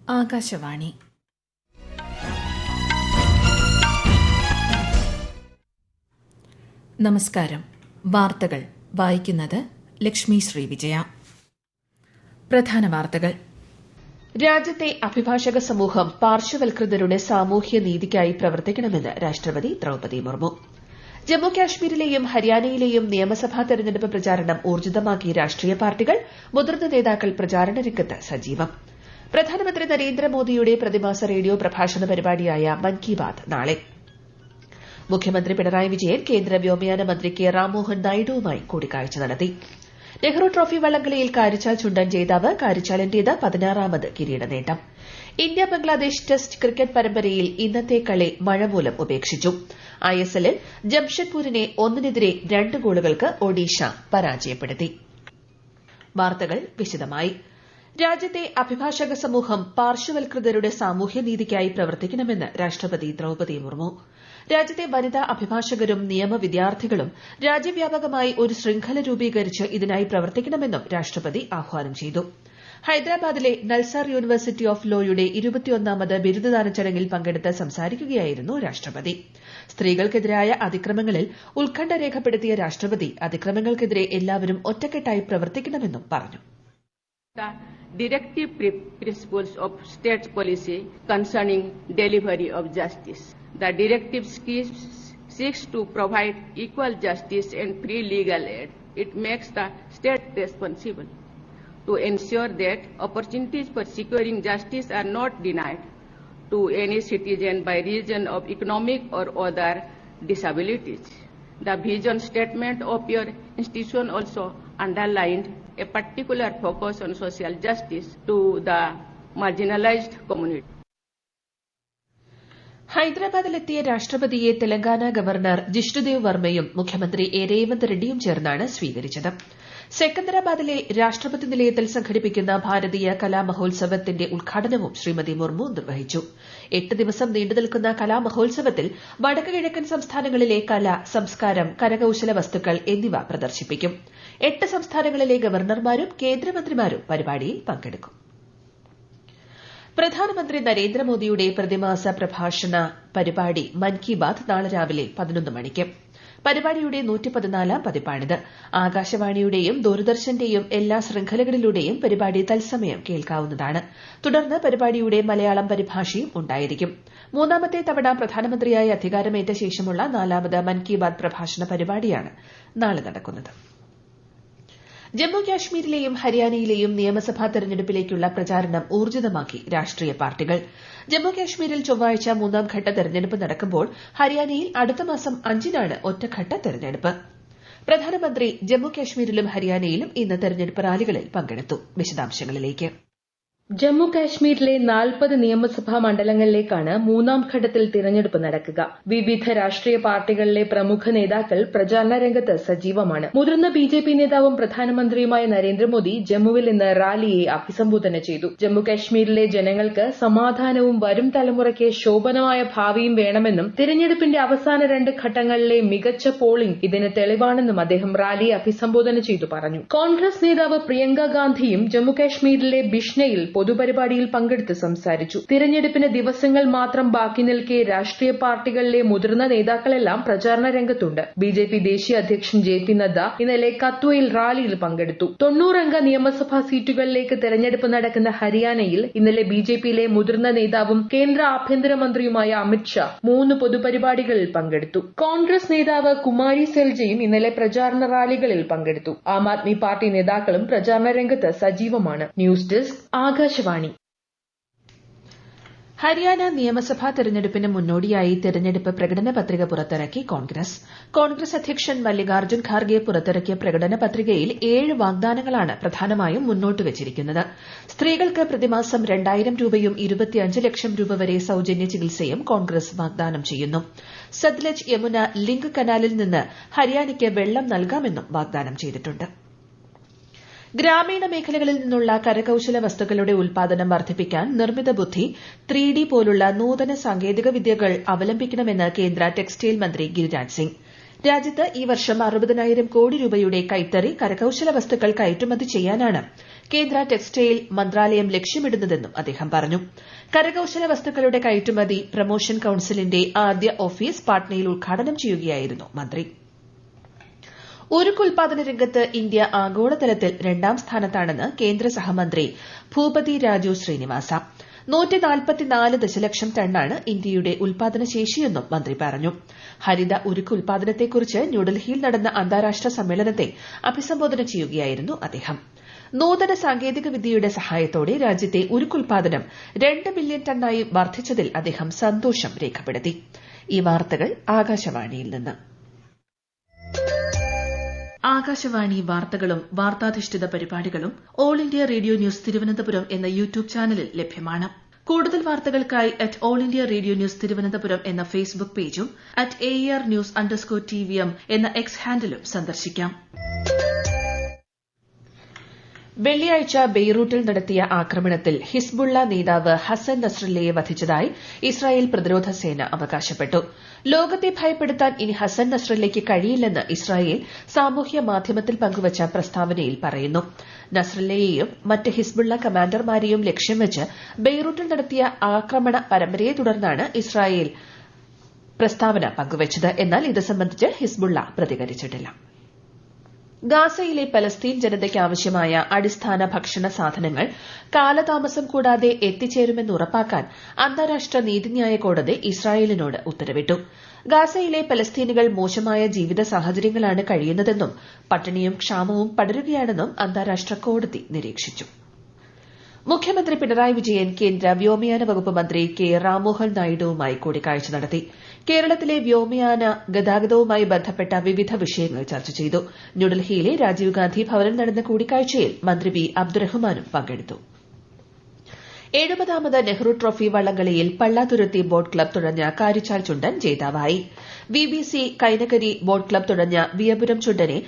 ആകാശവാണി. നമസ്കാരം. വാർത്തകൾ വായിക്കുന്നത് ലക്ഷ്മി ശ്രീവിജയ. പ്രധാന വാർത്തകൾ. രാജ്യത്തെ അഭിഭാഷക സമൂഹം പാർശ്വവൽകൃതരുടെ സാമൂഹ്യ നീതിക്കായി പ്രവർത്തിക്കണമെന്ന് രാഷ്ട്രപതി ദ്രൌപദി മുർമു. ജമ്മു കാശ്മീരിലെയും ഹരിയാനയിലെയും നിയമസഭാ തെരഞ്ഞെടുപ്പ് പ്രചാരണം ഊർജിതമാക്കി രാഷ്ട്രീയ പാർട്ടികൾ. മുതിർന്ന നേതാക്കൾ പ്രചാരണ രംഗത്ത് സജീവം. പ്രധാനമന്ത്രി നരേന്ദ്രമോദിയുടെ പ്രതിമാസ റേഡിയോ പ്രഭാഷണ പരിപാടിയായ മൻ കി ബാത് നാളെ. മുഖ്യമന്ത്രി പിണറായി വിജയൻ കേന്ദ്ര വ്യോമയാന മന്ത്രി കെ രാംമോഹൻ നായിഡുവുമായി കൂടിക്കാഴ്ച നടത്തി. നെഹ്റു ട്രോഫി വള്ളംകളിയിൽ കാരിച്ചാൽ ചുണ്ടൻ ജേതാവ്. കാരിച്ചാലിന്റേത് 16ാമത് കിരീട നേട്ടം. ഇന്ത്യ ബംഗ്ലാദേശ് ടെസ്റ്റ് ക്രിക്കറ്റ് പരമ്പരയിൽ ഇന്നത്തെ കളി മഴ മൂലം ഉപേക്ഷിച്ചു. ഐഎസ്എല്ലിൽ ജംഷഡ്പൂരിനെ 1-2 ഗോളുകൾക്ക് ഒഡീഷ പരാജയപ്പെടുത്തി. വാർത്തകൾ വിശദമായി. രാജ്യത്തെ അഭിഭാഷക സമൂഹം പാർശ്വവൽകൃതരുടെ സാമൂഹ്യനീതിക്കായി പ്രവർത്തിക്കണമെന്ന് രാഷ്ട്രപതി ദ്രൌപദി മുർമു. രാജ്യത്തെ വനിതാ അഭിഭാഷകരും നിയമവിദ്യാർത്ഥികളും രാജ്യവ്യാപകമായി ഒരു ശൃംഖല രൂപീകരിച്ച് ഇതിനായി പ്രവർത്തിക്കണമെന്നും രാഷ്ട്രപതി ആഹ്വാനം ചെയ്തു. ഹൈദരാബാദിലെ നൽസാർ യൂണിവേഴ്സിറ്റി ഓഫ് ലോയുടെ 21ാമത് ബിരുദദാന ചടങ്ങിൽ പങ്കെടുത്ത് സംസാരിക്കുകയായിരുന്നു രാഷ്ട്രപതി. സ്ത്രീകൾക്കെതിരായ അതിക്രമങ്ങളിൽ ഉത്കണ്ഠ രേഖപ്പെടുത്തിയ രാഷ്ട്രപതി അതിക്രമങ്ങൾക്കെതിരെ എല്ലാവരും ഒറ്റക്കെട്ടായി പ്രവർത്തിക്കണമെന്നും പറഞ്ഞു. The directive principles of state policy concerning delivery of justice. The directive seeks to provide equal justice and free legal aid. It makes the state responsible to ensure that opportunities for securing justice are not denied to any citizen by reason of economic or other disabilities. The vision statement of your institution also underlined a particular focus on social justice to the marginalized community. ഹൈദരാബാദിലെത്തിയ രാഷ്ട്രപതിയെ Telangana governor Jishnudev വർമ്മയും മുഖ്യമന്ത്രി A Revanth റെഡ്ഡിയും ചേർന്നാണ് സ്വീകരിച്ചത്. സെക്കന്ദരാബാദിലെ രാഷ്ട്രപതി നിലയത്തിൽ സംഘടിപ്പിക്കുന്ന ഭാരതീയ കലാമഹോത്സവത്തിന്റെ ഉദ്ഘാടനവും ശ്രീമതി മുർമു നിർവഹിച്ചു. 8 ദിവസം നീണ്ടുനിൽക്കുന്ന കലാമഹോത്സവത്തിൽ വടക്ക് കിഴക്കൻ സംസ്ഥാനങ്ങളിലെ കല, സംസ്കാരം, കരകൌശല വസ്തുക്കൾ എന്നിവ പ്രദർശിപ്പിക്കും. 8 സംസ്ഥാനങ്ങളിലെ ഗവർണർമാരും കേന്ദ്രമന്ത്രിമാരും പരിപാടിയിൽ പങ്കെടുക്കും. പ്രധാനമന്ത്രി നരേന്ദ്രമോദിയുടെ പ്രതിമാസ പ്രഭാഷണ പരിപാടി മൻ കി ബാത് നാളെ രാവിലെ 11 മണിക്ക്. പരിപാടിയുടെ 114ാം പതിപ്പാണിത്. ആകാശവാണിയുടെയും ദൂരദർശന്റെയും എല്ലാ ശൃംഖലകളിലൂടെയും പരിപാടി തത്സമയം കേൾക്കാവുന്നതാണ്. തുടർന്ന് പരിപാടിയുടെ മലയാളം പരിഭാഷയും ഉണ്ടായിരിക്കും. 3ാമത്തെ തവണ പ്രധാനമന്ത്രിയായി അധികാരമേറ്റ ശേഷമുള്ള 4ാമത് മൻ കി ബാത് പ്രഭാഷണ പരിപാടിയാണ് നാളെ നടക്കുന്നത്. ജമ്മു കാശ്മീരിലെയും ഹരിയാനയിലെയും നിയമസഭാ തെരഞ്ഞെടുപ്പിലേക്കുള്ള പ്രചാരണം ഊർജിതമാക്കി രാഷ്ട്രീയ പാർട്ടികൾ. ജമ്മു കാശ്മീരിൽ ചൊവ്വാഴ്ച 3ാം ഘട്ട തെരഞ്ഞെടുപ്പ് നടക്കുമ്പോൾ ഹരിയാനയിൽ അടുത്ത മാസം 5-നാണ് ഒറ്റഘട്ട തെരഞ്ഞെടുപ്പ്. പ്രധാനമന്ത്രി ജമ്മു കാശ്മീരിലും ഹരിയാനയിലും ഇന്ന് തെരഞ്ഞെടുപ്പ് റാലികളിൽ പങ്കെടുത്തു. വിശദാംശങ്ങളിലേക്ക്. ജമ്മു കാശ്മീരിലെ 40 നിയമസഭാ മണ്ഡലങ്ങളിലേക്കാണ് 3ാം ഘട്ടത്തിൽ തിരഞ്ഞെടുപ്പ് നടക്കുക. വിവിധ രാഷ്ട്രീയ പാർട്ടികളിലെ പ്രമുഖ നേതാക്കൾ പ്രചാരണ രംഗത്ത് സജീവമാണ്. മുതിർന്ന ബിജെപി നേതാവും പ്രധാനമന്ത്രിയുമായ നരേന്ദ്രമോദി ജമ്മുവിൽ ഇന്ന് റാലിയെ അഭിസംബോധന ചെയ്തു. ജമ്മു കാശ്മീരിലെ ജനങ്ങൾക്ക് സമാധാനവും വരും തലമുറയ്ക്ക് ശോഭനമായ ഭാവിയും വേണമെന്നും തിരഞ്ഞെടുപ്പിന്റെ അവസാന 2 ഘട്ടങ്ങളിലെ മികച്ച പോളിംഗ് ഇതിന് തെളിവാണെന്നും അദ്ദേഹം റാലിയെ അഭിസംബോധന ചെയ്തു പറഞ്ഞു. കോൺഗ്രസ് നേതാവ് പ്രിയങ്ക ഗാന്ധിയും ജമ്മു കാശ്മീരിലെ ബിഷ്നയിൽ പൊതുപരിപാടിയിൽ പങ്കെടുത്ത് സംസാരിച്ചു. തിരഞ്ഞെടുപ്പിന് ദിവസങ്ങൾ മാത്രം ബാക്കി നിൽക്കെ രാഷ്ട്രീയ പാർട്ടികളിലെ മുതിർന്ന നേതാക്കളെല്ലാം പ്രചാരണ രംഗത്തുണ്ട്. ബിജെപി ദേശീയ അധ്യക്ഷൻ ജെ.പി. നദ്ദ ഇന്നലെ കത്വയിൽ റാലിയിൽ പങ്കെടുത്തു. 90 അംഗ നിയമസഭാ സീറ്റുകളിലേക്ക് തെരഞ്ഞെടുപ്പ് നടക്കുന്ന ഹരിയാനയിൽ ഇന്നലെ ബിജെപിയിലെ മുതിർന്ന നേതാവും കേന്ദ്ര ആഭ്യന്തരമന്ത്രിയുമായ അമിത് ഷാ 3 പൊതുപരിപാടികളിൽ പങ്കെടുത്തു. കോൺഗ്രസ് നേതാവ് കുമാരി സെൽജയും ഇന്നലെ പ്രചാരണ റാലികളിൽ പങ്കെടുത്തു. ആം ആദ്മി പാർട്ടി നേതാക്കളും പ്രചാരണ രംഗത്ത് സജീവമാണ്. News desk Akashvani. ഹരിയാന നിയമസഭാ തെരഞ്ഞെടുപ്പിന് മുന്നോടിയായി തെരഞ്ഞെടുപ്പ് പ്രകടന പത്രിക പുറത്തിറക്കി കോൺഗ്രസ് അധ്യക്ഷൻ മല്ലികാർജ്ജുൻ ഖാർഗെ പുറത്തിറക്കിയ പ്രകടന പത്രികയിൽ 7 വാഗ്ദാനങ്ങളാണ് പ്രധാനമായും മുന്നോട്ട് വച്ചിരിക്കുന്നത്. സ്ത്രീകൾക്ക് പ്രതിമാസം 2000 രൂപയും 25 ലക്ഷം രൂപ വരെ സൌജന്യ ചികിത്സയും കോൺഗ്രസ് വാഗ്ദാനം ചെയ്യുന്നു. സത്ലജ് യമുന ലിങ്ക് കനാലിൽ നിന്ന് ഹരിയാനയ്ക്ക് വെള്ളം നൽകാമെന്നും വാഗ്ദാനം ചെയ്തിട്ടുണ്ട്. ഗ്രാമീണ മേഖലകളിൽ നിന്നുള്ള കരകൌശല വസ്തുക്കളുടെ ഉൽപാദനം വർദ്ധിപ്പിക്കാൻ നിർമ്മിത ബുദ്ധി, 3D പോലുള്ള നൂതന സാങ്കേതിക വിദ്യകൾ അവലംബിക്കണമെന്ന് കേന്ദ്ര ടെക്സ്റ്റൈൽ മന്ത്രി ഗിരിരാജ് സിംഗ്. രാജ്യത്ത് ഈ വർഷം 60,000 കോടി രൂപയുടെ കൈത്തറി, കരകൌശല വസ്തുക്കൾ കയറ്റുമതി ചെയ്യാനാണ് കേന്ദ്ര ടെക്സ്റ്റൈൽ മന്ത്രാലയം ലക്ഷ്യമിടുന്നതെന്നും അദ്ദേഹം പറഞ്ഞു. കരകൌശല വസ്തുക്കളുടെ കയറ്റുമതി പ്രൊമോഷൻ കൌൺസിലിന്റെ ആദ്യ ഓഫീസ് പാട്നയിൽ ഉദ്ഘാടനം ചെയ്യുകയായിരുന്നു മന്ത്രി. ഉരുക്ക് ഉൽപാദന രംഗത്ത് ഇന്ത്യ ആഗോളതലത്തിൽ രണ്ടാം സ്ഥാനത്താണെന്ന് കേന്ദ്ര സഹമന്ത്രി ഭൂപതി രാജു ശ്രീനിവാസ. 144 ദശലക്ഷം ടണ്ണാണ് ഇന്ത്യയുടെ ഉൽപാദനശേഷിയെന്നും മന്ത്രി പറഞ്ഞു. ഹരിത ഉരുക്ക് ഉൽപാദനത്തെക്കുറിച്ച് ന്യൂഡൽഹിയിൽ നടന്ന അന്താരാഷ്ട്ര സമ്മേളനത്തെ അഭിസംബോധന ചെയ്യുകയായിരുന്നു അദ്ദേഹം. നൂതന സാങ്കേതിക വിദ്യയുടെ സഹായത്തോടെ രാജ്യത്തെ ഉരുക്കുൽപാദനം 2 ബില്യൺ ടണ്ണായി വർദ്ധിച്ചതിൽ അദ്ദേഹം സന്തോഷം രേഖപ്പെടുത്തി. ഈ വാർത്തകൾ ആകാശവാണിയിൽ നിന്ന്. ആകാശവാണി വാർത്തകളും വാർത്താധിഷ്ഠിത പരിപാടികളും all India radio news Thiruvananthapuram എന്ന യൂട്യൂബ് ചാനലിൽ ലഭ്യമാണ്. കൂടുതൽ വാർത്തകൾക്കായി @all India radio news Thiruvananthapuram എന്ന ഫേസ്ബുക്ക് പേജും @ARnews_TVM എന്ന എക്സ് ഹാൻഡിലും സന്ദർശിക്കാം. വെള്ളിയാഴ്ച ബെയ്റൂട്ടിൽ നടത്തിയ ആക്രമണത്തിൽ ഹിസ്ബുള്ള നേതാവ് ഹസൻ നസ്രല്ലയെ വധിച്ചതായി ഇസ്രായേൽ പ്രതിരോധ സേന അവകാശപ്പെട്ടു. ലോകത്തെ ഭയപ്പെടുത്താൻ ഇനി ഹസൻ നസ്രല്ലയ്ക്ക് കഴിയില്ലെന്ന് ഇസ്രായേൽ സാമൂഹ്യ മാധ്യമത്തിൽ പങ്കുവച്ച പ്രസ്താവനയിൽ പറയുന്നു. നസ്രല്ലയെയും മറ്റ് ഹിസ്ബുള്ള കമാൻഡർമാരെയും ലക്ഷ്യം വെച്ച് ബെയ്റൂട്ടിൽ നടത്തിയ ആക്രമണ പരമ്പരയെ തുടർന്നാണ് ഇസ്രായേൽ പ്രസ്താവന പങ്കുവച്ചത്. എന്നാൽ ഇത് സംബന്ധിച്ച് ഹിസ്ബുള്ള പ്രതികരിച്ചിട്ടില്ല. ഗാസയിലെ പലസ്തീൻ ജനതയ്ക്ക് ആവശ്യമായ അടിസ്ഥാന ഭക്ഷണ സാധനങ്ങൾ കാലതാമസം കൂടാതെ എത്തിച്ചേരുമെന്ന് ഉറപ്പാക്കാൻ അന്താരാഷ്ട്ര നീതിന്യായ കോടതി ഇസ്രായേലിനോട് ഉത്തരവിട്ടു. ഗാസയിലെ പലസ്തീനുകൾ മോശമായ ജീവിത സാഹചര്യങ്ങളാണ് കഴിയുന്നതെന്നും പട്ടിണിയും ക്ഷാമവും പടരുകയാണെന്നും അന്താരാഷ്ട്ര കോടതി നിരീക്ഷിച്ചു. മുഖ്യമന്ത്രി പിണറായി വിജയൻ കേന്ദ്ര വ്യോമയാന വകുപ്പ് മന്ത്രി കെ രാംമോഹൻ നായിഡുവുമായി കൂടിക്കാഴ്ച നടത്തി. കേരളത്തിലെ വ്യോമയാന ഗതാഗതവുമായി ബന്ധപ്പെട്ട വിവിധ വിഷയങ്ങൾ ചർച്ച ചെയ്തു. ന്യൂഡൽഹിയിലെ രാജീവ് ഗാന്ധി ഭവനിൽ നടന്ന കൂടിക്കാഴ്ചയിൽ മന്ത്രി വി അബ്ദുറഹ്മാനും പങ്കെടുത്തു. 70ാമത് നെഹ്റു ട്രോഫി വള്ളംകളിയിൽ പള്ളാതുരുത്തി ബോട്ട് ക്ലബ് തുഴഞ്ഞ കാരിച്ചാൽ ചുണ്ടൻ ജേതാവായി. VBC കൈനകരി ബോട്ട് ക്ലബ് തുഴഞ്ഞ വിയപുരം ചുണ്ടനെ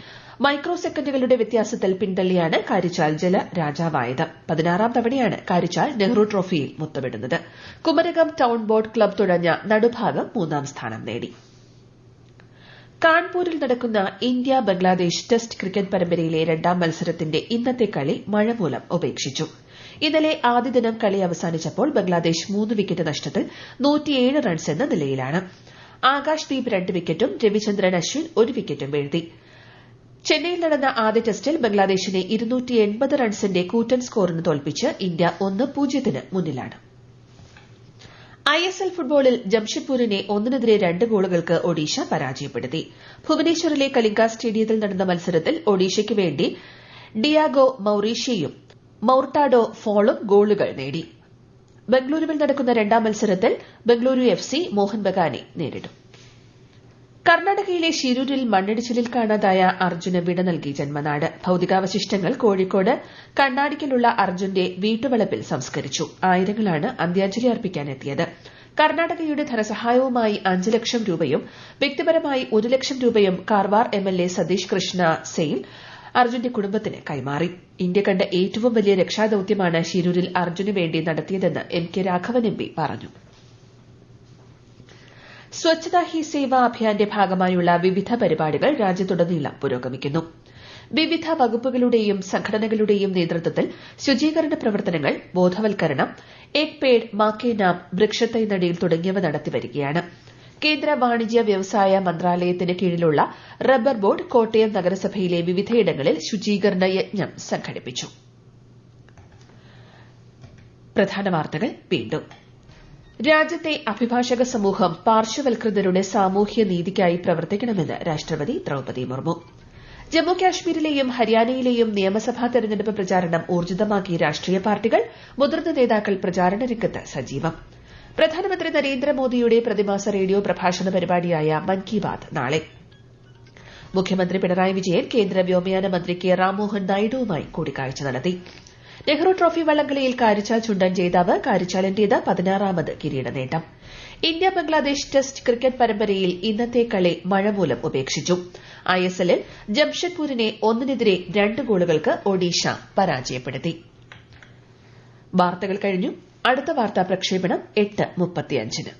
മൈക്രോ സെക്കൻഡുകളുടെ വ്യത്യാസത്തിൽ പിന്തള്ളിയാണ് കാരിച്ചാൽ ജല രാജാവായത്. 16ാം തവണയാണ് കാരിച്ചാൽ നെഹ്റു ട്രോഫിയിൽ മുത്തമിടുന്നത്. കുമരകം ടൌൺ ബോട്ട് ക്ലബ് തുഴഞ്ഞ നടുഭാഗം 3ാം സ്ഥാനം നേടി. കാൺപൂരിൽ നടക്കുന്ന ഇന്ത്യ ബംഗ്ലാദേശ് ടെസ്റ്റ് ക്രിക്കറ്റ് പരമ്പരയിലെ 2ാം മത്സരത്തിന്റെ ഇന്നത്തെ കളി മഴ മൂലം ഉപേക്ഷിച്ചു. ഇന്നലെ ആദ്യ ദിനം കളി അവസാനിച്ചപ്പോൾ ബംഗ്ലാദേശ് 3 വിക്കറ്റ് നഷ്ടത്തിൽ 107 റൺസ് എന്ന നിലയിലാണ്. ആകാശ് ദീപ് 2 വിക്കറ്റും രവിചന്ദ്രൻ അശ്വിൻ 1 വിക്കറ്റും വീഴ്ത്തി. ചെന്നൈയിൽ നടന്ന ആദ്യ ടെസ്റ്റിൽ ബംഗ്ലാദേശിനെ 280 റൺസിന്റെ കൂറ്റൻ സ്കോറിന് തോൽപ്പിച്ച് ഇന്ത്യ 1-0 മുന്നിലാണ്. ISL ഫുട്ബോളിൽ ജംഷഡ്പൂരിനെ 1-2 ഗോളുകൾക്ക് ഒഡീഷ പരാജയപ്പെടുത്തി. ഭുവനേശ്വറിലെ കലിംഗ സ്റ്റേഡിയത്തിൽ നടന്ന മത്സരത്തിൽ ഒഡീഷയ്ക്ക് വേണ്ടി ഡിയാഗോ മൌറീഷ്യയും മൌർട്ടാഡോ ഫോളും ഗോളുകൾ നേടി. ബംഗളൂരുവിൽ നടക്കുന്ന 2ാം മത്സരത്തിൽ ബംഗളൂരു FC മോഹൻ ബഗാനെ നേരിടും. കർണാടകയിലെ ഷിരൂരിൽ മണ്ണിടിച്ചിലിൽ കാണാതായ അർജുന് വിട നൽകി ജന്മനാട്. ഭൌതികാവശിഷ്ടങ്ങൾ കോഴിക്കോട് കണ്ണാടിക്കലുള്ള അർജുന്റെ വീട്ടുവളപ്പിൽ സംസ്കരിച്ചു. ആയിരങ്ങളാണ് അന്ത്യാഞ്ജലി അർപ്പിക്കാനെത്തിയത്. കർണാടകയുടെ ധനസഹായവുമായി 5 ലക്ഷം രൂപയും വ്യക്തിപരമായി 1 ലക്ഷം രൂപയും കാർവാർ MLA സതീഷ് കൃഷ്ണ സെയിൽ അർജുന്റെ കുടുംബത്തിന് കൈമാറി. ഇന്ത്യ കണ്ട ഏറ്റവും വലിയ രക്ഷാദൌത്യമാണ് ഷിരൂരിൽ അർജുന് വേണ്ടി നടത്തിയതെന്ന് MK രാഘവൻ MP പറഞ്ഞു. സ്വച്ഛതാ ഹി സേവ അഭിയാന്റെ ഭാഗമായുള്ള വിവിധ പരിപാടികൾ രാജ്യത്തുടനീളം പുരോഗമിക്കുന്നു. വിവിധ വകുപ്പുകളുടെയും സംഘടനകളുടെയും നേതൃത്വത്തിൽ ശുചീകരണ പ്രവർത്തനങ്ങൾ, ബോധവൽക്കരണം, ഏക് പേഡ് മാ കെ നാം, വൃക്ഷത്തൈ നടീൽ തുടങ്ങിയവ നടത്തിവരികയാണ്. കേന്ദ്ര വാണിജ്യ വ്യവസായ മന്ത്രാലയത്തിന് കീഴിലുള്ള റബ്ബർ ബോർഡ് കോട്ടയം നഗരസഭയിലെ വിവിധയിടങ്ങളിൽ ശുചീകരണ യജ്ഞം സംഘടിപ്പിച്ചു. പ്രധാന വാർത്തകൾ വീണ്ടും. രാജ്യത്തെ അഭിഭാഷക സമൂഹം പാർശ്വവൽകൃതരുടെ സാമൂഹ്യ നീതിക്കായി പ്രവർത്തിക്കണമെന്ന് രാഷ്ട്രപതി ദ്രൌപദി മുർമു. ജമ്മുകാശ്മീരിലെയും ഹരിയാനയിലെയും നിയമസഭാ തെരഞ്ഞെടുപ്പ് പ്രചാരണം ഊർജിതമാക്കിയ രാഷ്ട്രീയ പാർട്ടികൾ, മുതിർന്ന നേതാക്കൾ പ്രചാരണ രംഗത്ത് സജീവം. പ്രധാനമന്ത്രി നരേന്ദ്രമോദിയുടെ പ്രതിമാസ റേഡിയോ പ്രഭാഷണ പരിപാടിയായ മൻ കി ബാത് നാളെ. മുഖ്യമന്ത്രി പിണറായി വിജയൻ കേന്ദ്ര വ്യോമയാന മന്ത്രി കെ രാംമോഹൻ നായിഡുവുമായി കൂടിക്കാഴ്ച നടത്തി. നെഹ്റു ട്രോഫി വള്ളംകളിയിൽ കാരിച്ചാൽ ചുണ്ടൻ ജേതാവ്. കാരിച്ചാലിന്റേത് 16ാമത് കിരീട നേട്ടം. ഇന്ത്യ ബംഗ്ലാദേശ് ടെസ്റ്റ് ക്രിക്കറ്റ് പരമ്പരയിൽ ഇന്നത്തെ കളി മഴ മൂലം ഉപേക്ഷിച്ചു. ISLൽ ജംഷഡ്പൂരിനെ 1-2 ഗോളുകൾക്ക് ഒഡീഷ പരാജയപ്പെടുത്തി. വാർത്തകൾ കഴിഞ്ഞു. അടുത്ത വാർത്താ പ്രക്ഷേപണം 8:35.